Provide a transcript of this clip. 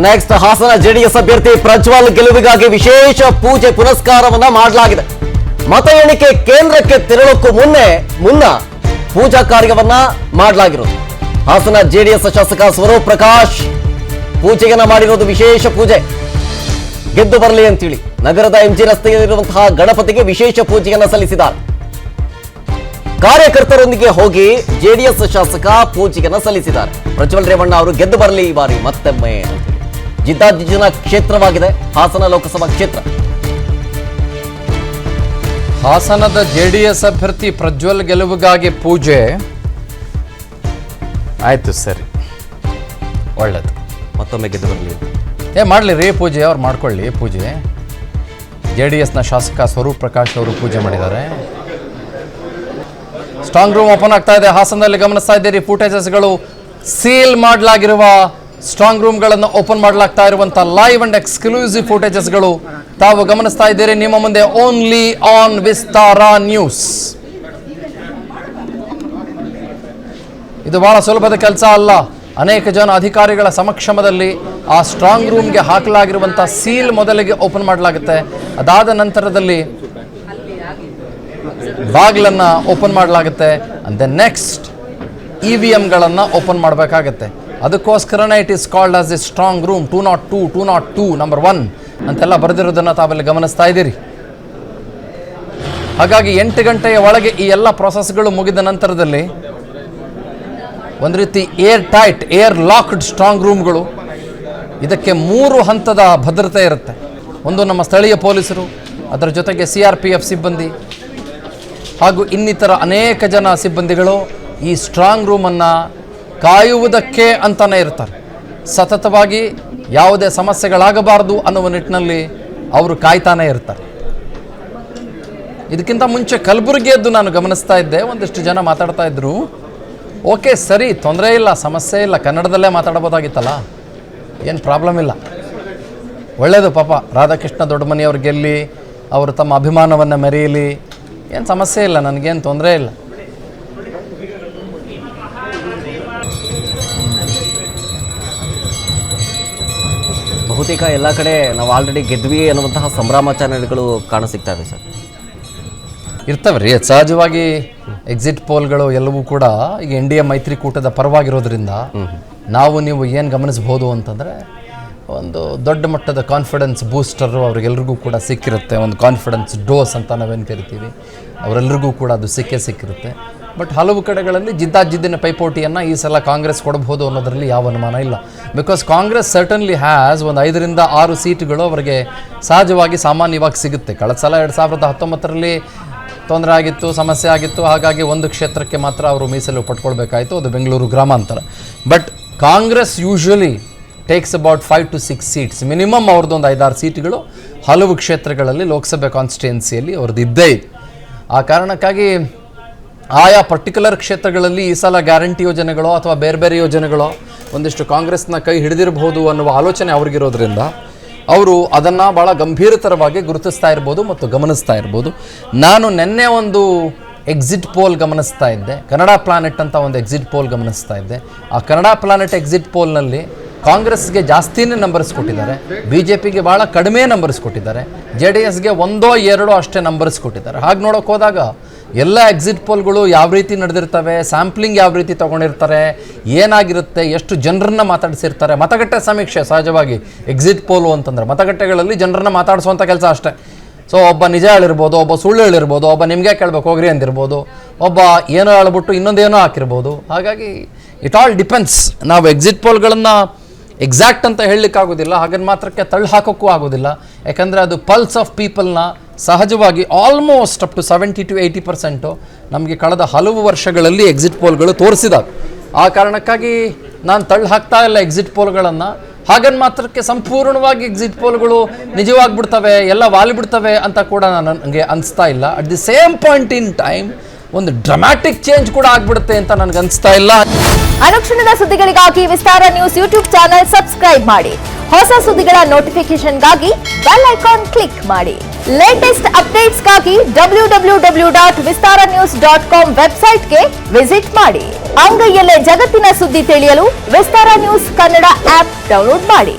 Next Hassan JDS ಅಭ್ಯರ್ಥಿ ಪ್ರಜ್ವಲ್ ಗೆಲುವಿಗಾಗಿ ವಿಶೇಷ ಪೂಜೆ ಪುನಸ್ಕಾರವನ್ನ ಮಾಡಲಾಗಿದೆ. ಮತ ಎಣಿಕೆ ಕೇಂದ್ರಕ್ಕೆ ತೆರಳೋಕ್ಕೂ ಮುನ್ನ ಪೂಜಾ ಕಾರ್ಯವನ್ನ ಮಾಡಲಾಗಿರೋದು. ಹಾಸನ ಜೆಡಿಎಸ್ ಶಾಸಕ ಸ್ವರೂಪ್ ಪ್ರಕಾಶ್ ಪೂಜೆಯನ್ನ ಮಾಡಿರೋದು ವಿಶೇಷ ಪೂಜೆ. ಗೆದ್ದು ಬರಲಿ ಅಂತೇಳಿ ನಗರದ ಎಂಜಿ ರಸ್ತೆಯಲ್ಲಿರುವಂತಹ ಗಣಪತಿಗೆ ವಿಶೇಷ ಪೂಜೆಯನ್ನ ಸಲ್ಲಿಸಿದ್ದಾರೆ. ಕಾರ್ಯಕರ್ತರೊಂದಿಗೆ ಹೋಗಿ ಜೆಡಿಎಸ್ ಶಾಸಕ ಪೂಜೆಯನ್ನ ಸಲ್ಲಿಸಿದ್ದಾರೆ. ಪ್ರಜ್ವಲ್ ರೇವಣ್ಣ ಅವರು ಗೆದ್ದು ಬರಲಿ ಈ ಬಾರಿ ಮತ್ತೊಮ್ಮೆ. ಜಿದ್ದಾಜಿದ್ದಿನ ಕ್ಷೇತ್ರವಾಗಿದೆ ಹಾಸನ ಲೋಕಸಭಾ ಕ್ಷೇತ್ರ. ಹಾಸನದ ಜೆಡಿಎಸ್ ಅಭ್ಯರ್ಥಿ ಪ್ರಜ್ವಲ್ ಗೆಲುವಿಗಾಗಿ ಪೂಜೆ ಆಯ್ತು, ಸರಿ, ಒಳ್ಳೇದು. ಮತ್ತೊಮ್ಮೆ ಗೆದ್ದು ಬರಲಿ ಮಾಡಲಿ ರೀ ಪೂಜೆ, ಅವ್ರು ಮಾಡ್ಕೊಳ್ಳಿ ಪೂಜೆ. ಜೆಡಿಎಸ್ನ ಶಾಸಕ ಸ್ವರೂಪ್ ಪ್ರಕಾಶ್ ಅವರು ಪೂಜೆ ಮಾಡಿದ್ದಾರೆ. ಸ್ಟ್ರಾಂಗ್ ರೂಮ್ ಓಪನ್ ಆಗ್ತಾ ಇದೆ ಹಾಸನದಲ್ಲಿ, ಗಮನಿಸ್ತಾ ಇದ್ದೀರಿ. ಫುಟೇಜಸ್ಗಳು ಸೀಲ್ ಮಾಡಲಾಗಿರುವ ಸ್ಟ್ರಾಂಗ್ ರೂಮ್ಗಳನ್ನು ಓಪನ್ ಮಾಡಲಾಗ್ತಾ ಇರುವಂಥ ಲೈವ್ ಅಂಡ್ ಎಕ್ಸ್ಕ್ಲೂಸಿವ್ ಫುಟೇಜಸ್ಗಳು ತಾವು ಗಮನಿಸ್ತಾ ಇದ್ದೀರಿ ನಿಮ್ಮ ಮುಂದೆ ಓನ್ಲಿ ಆನ್ ವಿಸ್ತಾರ ನ್ಯೂಸ್. ಇದು ಬಹಳ ಸುಲಭದ ಕೆಲಸ ಅಲ್ಲ. ಅನೇಕ ಜನ ಅಧಿಕಾರಿಗಳ ಸಮಕ್ಷಮದಲ್ಲಿ ಆ ಸ್ಟ್ರಾಂಗ್ ರೂಮ್ಗೆ ಹಾಕಲಾಗಿರುವಂಥ ಸೀಲ್ ಮೊದಲಿಗೆ ಓಪನ್ ಮಾಡಲಾಗುತ್ತೆ. ಅದಾದ ನಂತರದಲ್ಲಿ ಬಾಗಿಲನ್ನು ಓಪನ್ ಮಾಡಲಾಗುತ್ತೆ. ಅಂಡ್ ದೆನ್ ನೆಕ್ಸ್ಟ್ EVMಗಳನ್ನು ಓಪನ್ ಮಾಡಬೇಕಾಗತ್ತೆ. ಅದಕ್ಕೋಸ್ಕರನೇ it is called as A strong room 202 number 1 ಅಂತೆಲ್ಲ ಬರೆದಿರೋದನ್ನು ತಾವೆಲ್ಲ ಗಮನಿಸ್ತಾ ಇದ್ದೀರಿ. ಹಾಗಾಗಿ 8 ಗಂಟೆಯ ಒಳಗೆ ಈ ಎಲ್ಲ ಪ್ರೊಸೆಸ್ಗಳು ಮುಗಿದ ನಂತರದಲ್ಲಿ ಒಂದು ರೀತಿ ಏರ್ ಲಾಕ್ಡ್ ಸ್ಟ್ರಾಂಗ್ ರೂಮ್ಗಳು. ಇದಕ್ಕೆ 3 ಹಂತದ ಭದ್ರತೆ ಇರುತ್ತೆ. ಒಂದು ನಮ್ಮ ಸ್ಥಳೀಯ ಪೊಲೀಸರು, ಅದರ ಜೊತೆಗೆ CRPF ಸಿಬ್ಬಂದಿ ಹಾಗೂ ಇನ್ನಿತರ ಅನೇಕ ಜನ ಸಿಬ್ಬಂದಿಗಳು ಈ ಸ್ಟ್ರಾಂಗ್ ರೂಮನ್ನು ಕಾಯುವುದಕ್ಕೆ ಅಂತಲೇ ಇರ್ತಾರೆ. ಸತತವಾಗಿ ಯಾವುದೇ ಸಮಸ್ಯೆಗಳಾಗಬಾರದು ಅನ್ನುವ ನಿಟ್ಟಿನಲ್ಲಿ ಅವರು ಕಾಯ್ತಾನೆ ಇರ್ತಾರೆ. ಇದಕ್ಕಿಂತ ಮುಂಚೆ ಕಲಬುರಗಿಯದ್ದು ನಾನು ಗಮನಿಸ್ತಾ ಇದ್ದೆ. ಒಂದಿಷ್ಟು ಜನ ಮಾತಾಡ್ತಾ ಇದ್ರು. ಓಕೆ, ಸರಿ, ತೊಂದರೆ ಇಲ್ಲ, ಸಮಸ್ಯೆ ಇಲ್ಲ, ಕನ್ನಡದಲ್ಲೇ ಮಾತಾಡಬಹುದಾಗಿತ್ತಲ್ಲ, ಏನು ಪ್ರಾಬ್ಲಮ್ ಇಲ್ಲ, ಒಳ್ಳೆಯದು. ಪಾಪ ರಾಧಾಕೃಷ್ಣ ದೊಡ್ಡಮನಿಯವ್ರು ಗೆಲ್ಲಿ, ಅವರು ತಮ್ಮ ಅಭಿಮಾನವನ್ನು ಮೆರೆಯಲಿ, ಏನು ಸಮಸ್ಯೆ ಇಲ್ಲ, ನನಗೇನು ತೊಂದರೆ ಇಲ್ಲ. ಬಹುತೇಕ ಎಲ್ಲ ಕಡೆ ನಾವು ಆಲ್ರೆಡಿ ಗೆದ್ವಿ ಅನ್ನುವಂತಹ ಸಂಭ್ರಮಾಚರಣೆಗಳು ಕಾಣಸಿಗ್ತವೆ ಸರ್. ಇರ್ತವೆ ರೀ, ಸಹಜವಾಗಿ ಎಕ್ಸಿಟ್ ಪೋಲ್ಗಳು ಎಲ್ಲವೂ ಕೂಡ ಈಗ NDA ಮೈತ್ರಿಕೂಟದ ಪರವಾಗಿರೋದ್ರಿಂದ ನಾವು ನೀವು ಏನು ಗಮನಿಸ್ಬೋದು ಅಂತಂದರೆ ಒಂದು ದೊಡ್ಡ ಮಟ್ಟದ ಕಾನ್ಫಿಡೆನ್ಸ್ ಬೂಸ್ಟರು ಅವ್ರಿಗೆಲ್ರಿಗೂ ಕೂಡ ಸಿಕ್ಕಿರುತ್ತೆ. ಒಂದು ಕಾನ್ಫಿಡೆನ್ಸ್ ಡೋಸ್ ಅಂತ ನಾವೇನು ಕರಿತೀವಿ, ಅವರೆಲ್ಲರಿಗೂ ಕೂಡ ಅದು ಸಿಕ್ಕಿರುತ್ತೆ. ಬಟ್ ಹಲವು ಕಡೆಗಳಲ್ಲಿ ಜಿದ್ದಾಜಿದ್ದಿನ ಪೈಪೋಟಿಯನ್ನು ಈ ಸಲ ಕಾಂಗ್ರೆಸ್ ಕೊಡಬಹುದು ಅನ್ನೋದರಲ್ಲಿ ಯಾವ ಅನುಮಾನ ಇಲ್ಲ. ಬಿಕಾಸ್ ಕಾಂಗ್ರೆಸ್ ಸರ್ಟನ್ಲಿ ಹ್ಯಾಸ್ ಒಂದು 5 ರಿಂದ 6 ಸೀಟುಗಳು ಅವರಿಗೆ ಸಹಜವಾಗಿ ಸಾಮಾನ್ಯವಾಗಿ ಸಿಗುತ್ತೆ. ಕಳೆದ ಸಲ 2019ರಲ್ಲಿ ತೊಂದರೆ ಆಗಿತ್ತು, ಸಮಸ್ಯೆ ಆಗಿತ್ತು. ಹಾಗಾಗಿ ಒಂದು ಕ್ಷೇತ್ರಕ್ಕೆ ಮಾತ್ರ ಅವರು ಮೀಸಲು ಪಟ್ಕೊಳ್ಬೇಕಾಯಿತು, ಅದು ಬೆಂಗಳೂರು ಗ್ರಾಮಾಂತರ. But Congress usually takes about 5 to 6 seats minimum. ಅವ್ರದ್ದು ಒಂದು 5-6 ಸೀಟುಗಳು ಹಲವು ಕ್ಷೇತ್ರಗಳಲ್ಲಿ ಲೋಕಸಭೆ ಕಾನ್ಸ್ಟಿಟ್ಯೂನ್ಸಿಯಲ್ಲಿ ಅವ್ರದ್ದು ಇದ್ದೇ ಇದೆ. ಆ ಕಾರಣಕ್ಕಾಗಿ ಆಯಾ ಪರ್ಟಿಕ್ಯುಲರ್ ಕ್ಷೇತ್ರಗಳಲ್ಲಿ ಈ ಸಲ ಗ್ಯಾರಂಟಿ ಯೋಜನೆಗಳೋ ಅಥವಾ ಬೇರೆ ಬೇರೆ ಯೋಜನೆಗಳೋ ಒಂದಿಷ್ಟು ಕಾಂಗ್ರೆಸ್ನ ಕೈ ಹಿಡಿದಿರಬಹುದು ಅನ್ನುವ ಆಲೋಚನೆ ಅವ್ರಿಗಿರೋದ್ರಿಂದ ಅವರು ಅದನ್ನು ಭಾಳ ಗಂಭೀರತರವಾಗಿ ಗುರುತಿಸ್ತಾ ಇರ್ಬೋದು ಮತ್ತು ಗಮನಿಸ್ತಾ ಇರ್ಬೋದು. ನಾನು ನಿನ್ನೆ ಒಂದು ಎಕ್ಸಿಟ್ ಪೋಲ್ ಗಮನಿಸ್ತಾ ಇದ್ದೆ, ಕನ್ನಡ ಪ್ಲಾನೆಟ್ ಅಂತ ಒಂದು ಎಕ್ಸಿಟ್ ಪೋಲ್ ಗಮನಿಸ್ತಾ ಇದ್ದೆ. ಆ ಕನ್ನಡ ಪ್ಲಾನೆಟ್ ಎಕ್ಸಿಟ್ ಪೋಲ್ನಲ್ಲಿ ಕಾಂಗ್ರೆಸ್ಗೆ ಜಾಸ್ತಿನೇ ನಂಬರ್ಸ್ ಕೊಟ್ಟಿದ್ದಾರೆ, BJPಗೆ ಭಾಳ ಕಡಿಮೆ ನಂಬರ್ಸ್ ಕೊಟ್ಟಿದ್ದಾರೆ, JDSಗೆ 1-2 ಅಷ್ಟೇ ನಂಬರ್ಸ್ ಕೊಟ್ಟಿದ್ದಾರೆ. ಹಾಗೆ ನೋಡೋಕೆ ಹೋದಾಗ ಎಲ್ಲ ಎಕ್ಸಿಟ್ ಪೋಲ್ಗಳು ಯಾವ ರೀತಿ ನಡೆದಿರ್ತವೆ, ಸ್ಯಾಂಪ್ಲಿಂಗ್ ಯಾವ ರೀತಿ ತೊಗೊಂಡಿರ್ತಾರೆ, ಏನಾಗಿರುತ್ತೆ, ಎಷ್ಟು ಜನರನ್ನ ಮಾತಾಡಿಸಿರ್ತಾರೆ. ಮತಗಟ್ಟೆ ಸಮೀಕ್ಷೆ ಸಹಜವಾಗಿ ಎಕ್ಸಿಟ್ ಪೋಲು ಅಂತಂದರೆ ಮತಗಟ್ಟೆಗಳಲ್ಲಿ ಜನರನ್ನ ಮಾತಾಡಿಸುವಂಥ ಕೆಲಸ ಅಷ್ಟೇ. ಸೊ ಒಬ್ಬ ನಿಜ ಹೇಳಿರ್ಬೋದು, ಒಬ್ಬ ಸುಳ್ಳು ಹೇಳಿರ್ಬೋದು, ಒಬ್ಬ ನಿಮಗೆ ಕೇಳಬೇಕು ಹೋಗ್ರಿ ಅಂದಿರ್ಬೋದು, ಒಬ್ಬ ಏನೋ ಹೇಳ್ಬಿಟ್ಟು ಇನ್ನೊಂದೇನೋ ಹಾಕಿರ್ಬೋದು. ಹಾಗಾಗಿ ಇಟ್ ಆಲ್ ಡಿಪೆಂಡ್ಸ್. ನಾವು ಎಕ್ಸಿಟ್ ಪೋಲ್ಗಳನ್ನು ಎಕ್ಸಾಕ್ಟ್ ಅಂತ ಹೇಳಲಿಕ್ಕಾಗೋದಿಲ್ಲ, ಹಾಗನ್ನು ಮಾತ್ರಕ್ಕೆ ತಳ್ಳಿ ಹಾಕೋಕ್ಕೂ ಆಗೋದಿಲ್ಲ. ಯಾಕಂದರೆ ಅದು ಪಲ್ಸ್ ಆಫ್ ಪೀಪಲ್ನ ಸಹಜವಾಗಿ ಆಲ್ಮೋಸ್ಟ್ ಅಪ್ ಟು 70 to 80% ನಮಗೆ ಕಳೆದ ಹಲವು ವರ್ಷಗಳಲ್ಲಿ ಎಕ್ಸಿಟ್ ಪೋಲ್ಗಳು ತೋರಿಸಿದಾಗ. ಆ ಕಾರಣಕ್ಕಾಗಿ ನಾನು ತಳ್ಳಿ ಹಾಕ್ತಾ ಇಲ್ಲ ಎಕ್ಸಿಟ್ ಪೋಲ್ಗಳನ್ನು. ಹಾಗನ್ನು ಮಾತ್ರಕ್ಕೆ ಸಂಪೂರ್ಣವಾಗಿ ಎಕ್ಸಿಟ್ ಪೋಲ್ಗಳು ನಿಜವಾಗಿಬಿಡ್ತವೆ, ಎಲ್ಲ ವಾಲಿಬಿಡ್ತವೆ ಅಂತ ಕೂಡ ನನಗೆ ಅನಿಸ್ತಾ ಇಲ್ಲ. At the same point in time ಒಂದು ಡ್ರಾಮ್ಯಾಟಿಕ್ ಚೇಂಜ್ ಕೂಡ ಆಗ್ಬಿಡುತ್ತೆ ಅಂತ ನನಗೆ ಅನಿಸ್ತಾ ಇಲ್ಲ. ಅನುಕ್ಷಣದ ಸುದ್ದಿಗಳಿಗಾಗಿ ವಿಸ್ತಾರ ನ್ಯೂಸ್ ಯೂಟ್ಯೂಬ್ ಚಾನೆಲ್ ಸಬ್ಸ್ಕ್ರೈಬ್ ಮಾಡಿ. ಹೊಸ ಸುದ್ದಿಗಳ ನೋಟಿಫಿಕೇಶನ್ಗಾಗಿ ಬೆಲ್ ಐಕಾನ್ ಕ್ಲಿಕ್ ಮಾಡಿ. ಲೇಟೆಸ್ಟ್ ಅಪ್ಡೇಟ್ಸ್ಗಾಗಿ www.vistaranews.com ವೆಬ್ಸೈಟ್ಗೆ ವಿಸಿಟ್ ಮಾಡಿ. ಅಂಗೈಯಲ್ಲೇ ಜಗತ್ತಿನ ಸುದ್ದಿ ತಿಳಿಯಲು ವಿಸ್ತಾರ ನ್ಯೂಸ್ ಕನ್ನಡ ಆಪ್ ಡೌನ್ಲೋಡ್ ಮಾಡಿ.